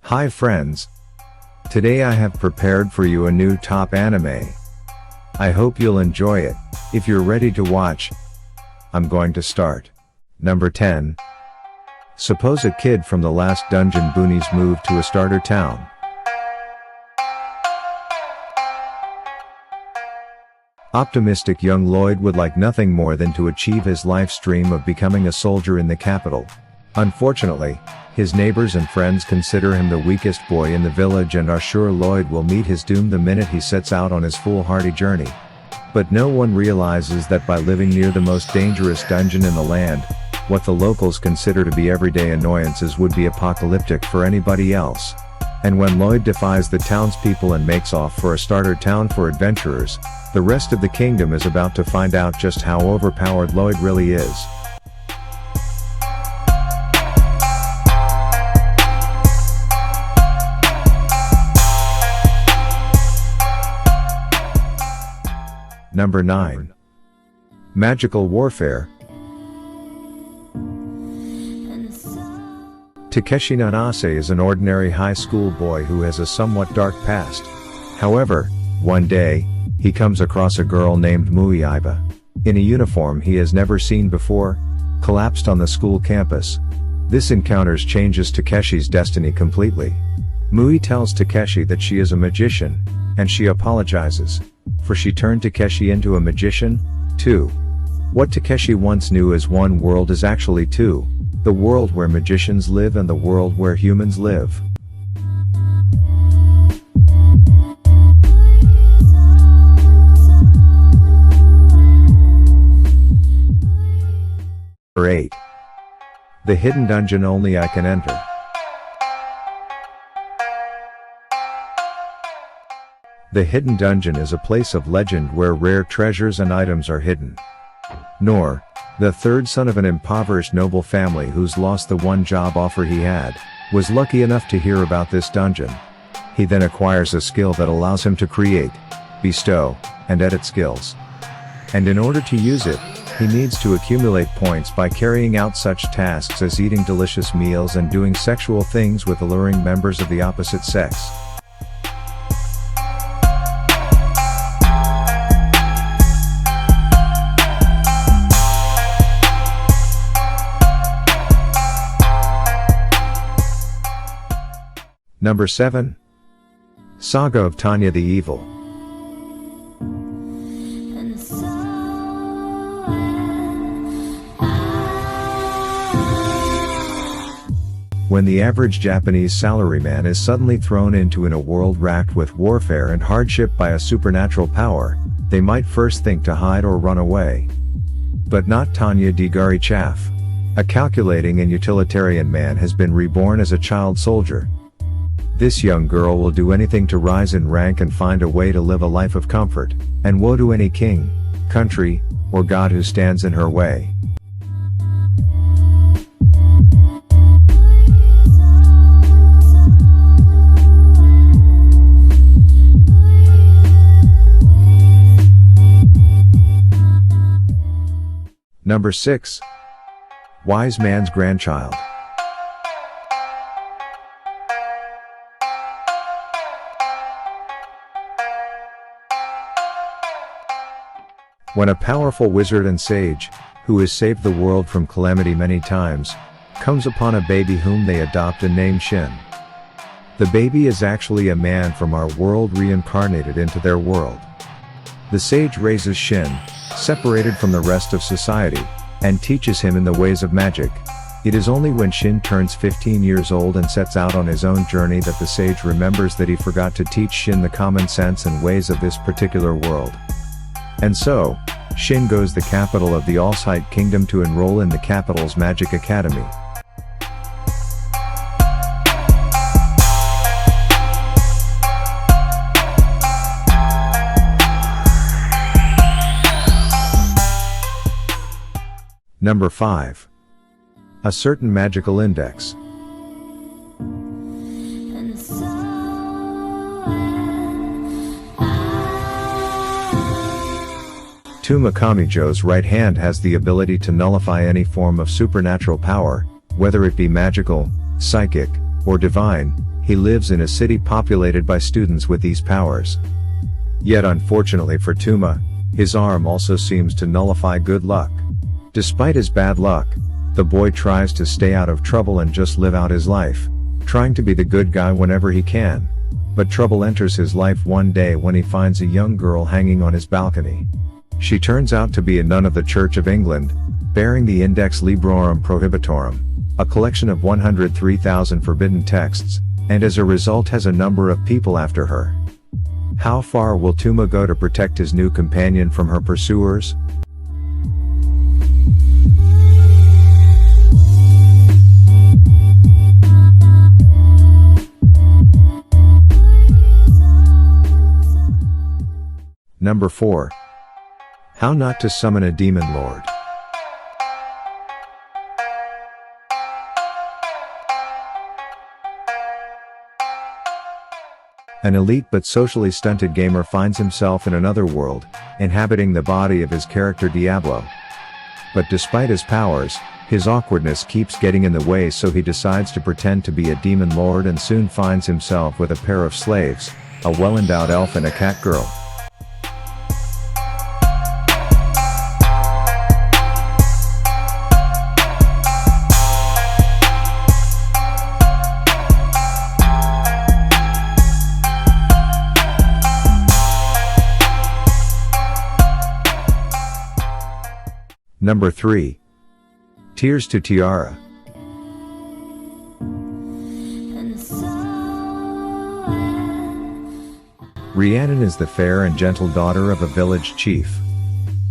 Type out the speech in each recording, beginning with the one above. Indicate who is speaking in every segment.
Speaker 1: Hi friends. Today I have prepared for you a new top anime. I hope you'll enjoy it. If you're ready to watch, I'm going to start. Number 10. Suppose a kid from the last dungeon Boonies moved to a starter town. Optimistic young Lloyd would like nothing more than to achieve his life's dream of becoming a soldier in the capital. Unfortunately, his neighbors and friends consider him the weakest boy in the village and are sure Lloyd will meet his doom the minute he sets out on his foolhardy journey. But no one realizes that by living near the most dangerous dungeon in the land, what the locals consider to be everyday annoyances would be apocalyptic for anybody else. And when Lloyd defies the townspeople and makes off for a starter town for adventurers, the rest of the kingdom is about to find out just how overpowered Lloyd really is. Number 9. Magical Warfare. Takeshi Nanase is an ordinary high school boy who has a somewhat dark past. However, one day, he comes across a girl named Mui Iba. In a uniform he has never seen before, collapsed on the school campus. This encounter changes Takeshi's destiny completely. Mui tells Takeshi that she is a magician, and she apologizes, for she turned Takeshi into a magician, too. What Takeshi once knew as one world is actually two. The world where magicians live and the world where humans live. Number 8. The hidden dungeon only I can enter. The hidden dungeon is a place of legend where rare treasures and items are hidden. Nor, the third son of an impoverished noble family who's lost the one job offer he had, was lucky enough to hear about this dungeon. He then acquires a skill that allows him to create, bestow, and edit skills. And in order to use it, he needs to accumulate points by carrying out such tasks as eating delicious meals and doing sexual things with alluring members of the opposite sex. Number 7. Saga of Tanya the Evil. When the average Japanese salaryman is suddenly thrown into a world racked with warfare and hardship by a supernatural power, they might first think to hide or run away. But not Tanya the Evil. A calculating and utilitarian man has been reborn as a child soldier. This young girl will do anything to rise in rank and find a way to live a life of comfort, and woe to any king, country, or god who stands in her way. Number 6. Wise Man's Grandchild. When a powerful wizard and sage, who has saved the world from calamity many times, comes upon a baby whom they adopt and name Shin. The baby is actually a man from our world reincarnated into their world. The sage raises Shin, separated from the rest of society, and teaches him in the ways of magic. It is only when Shin turns 15 years old and sets out on his own journey that the sage remembers that he forgot to teach Shin the common sense and ways of this particular world. And so, Shin goes the capital of the All-Sight Kingdom to enroll in the capital's Magic Academy. Number 5. A certain magical index. Tuma Kamijo's right hand has the ability to nullify any form of supernatural power, whether it be magical, psychic, or divine. He lives in a city populated by students with these powers. Yet unfortunately for Tuma, his arm also seems to nullify good luck. Despite his bad luck, the boy tries to stay out of trouble and just live out his life, trying to be the good guy whenever he can. But trouble enters his life one day when he finds a young girl hanging on his balcony. She turns out to be a nun of the Church of England, bearing the Index Librorum Prohibitorum, a collection of 103,000 forbidden texts, and as a result has a number of people after her. How far will Tuma go to protect his new companion from her pursuers? Number 4. How not to summon a demon lord. An elite but socially stunted gamer finds himself in another world, inhabiting the body of his character Diablo. But despite his powers, his awkwardness keeps getting in the way, so he decides to pretend to be a demon lord and soon finds himself with a pair of slaves, a well-endowed elf and a cat girl. Number 3. Tears to Tiara. Rhiannon is the fair and gentle daughter of a village chief.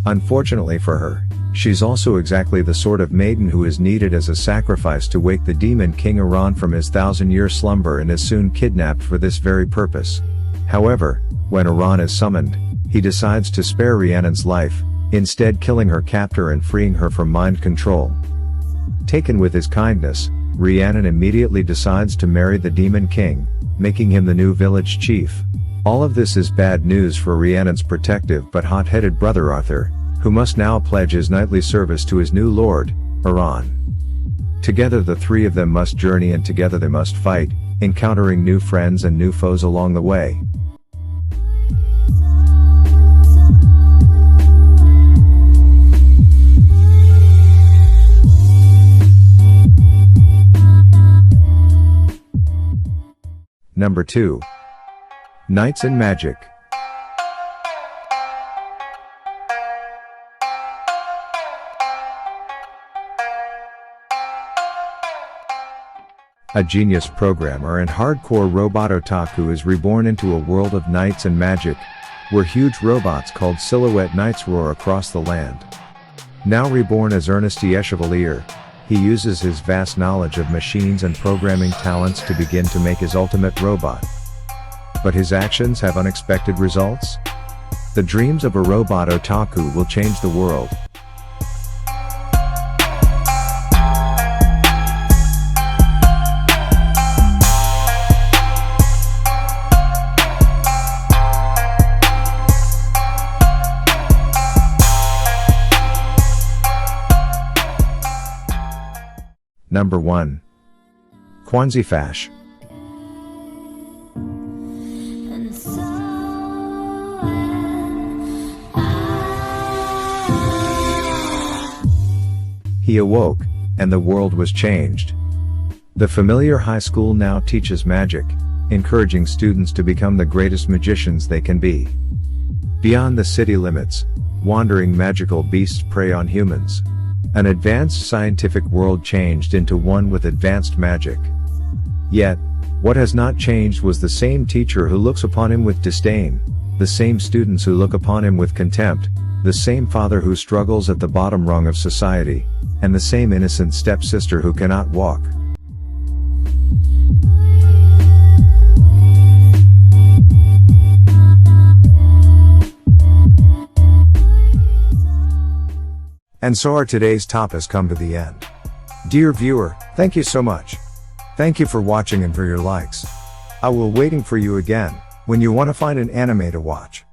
Speaker 1: Unfortunately for her, she's also exactly the sort of maiden who is needed as a sacrifice to wake the demon king Iran from his 1,000-year slumber, and is soon kidnapped for this very purpose. However, when Iran is summoned, he decides to spare Rhiannon's life, instead killing her captor and freeing her from mind control. Taken with his kindness, Rhiannon immediately decides to marry the Demon King, making him the new village chief. All of this is bad news for Rhiannon's protective but hot-headed brother Arthur, who must now pledge his knightly service to his new lord, Iran. Together the three of them must journey, and together they must fight, encountering new friends and new foes along the way. Number 2. Knights and Magic. A genius programmer and hardcore robot otaku is reborn into a world of knights and magic, where huge robots called silhouette knights roar across the land. Now reborn as Ernest the Chevalier, he uses his vast knowledge of machines and programming talents to begin to make his ultimate robot. But his actions have unexpected results? The dreams of a robot otaku will change the world. Number 1. Kwanzi Fash. He awoke, and the world was changed. The familiar high school now teaches magic, encouraging students to become the greatest magicians they can be. Beyond the city limits, wandering magical beasts prey on humans. An advanced scientific world changed into one with advanced magic. Yet, what has not changed was the same teacher who looks upon him with disdain, the same students who look upon him with contempt, the same father who struggles at the bottom rung of society, and the same innocent stepsister who cannot walk. And so our today's top has come to the end. Dear viewer, thank you so much. Thank you for watching and for your likes. I will waiting for you again, when you want to find an anime to watch.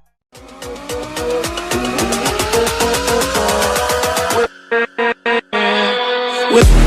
Speaker 2: with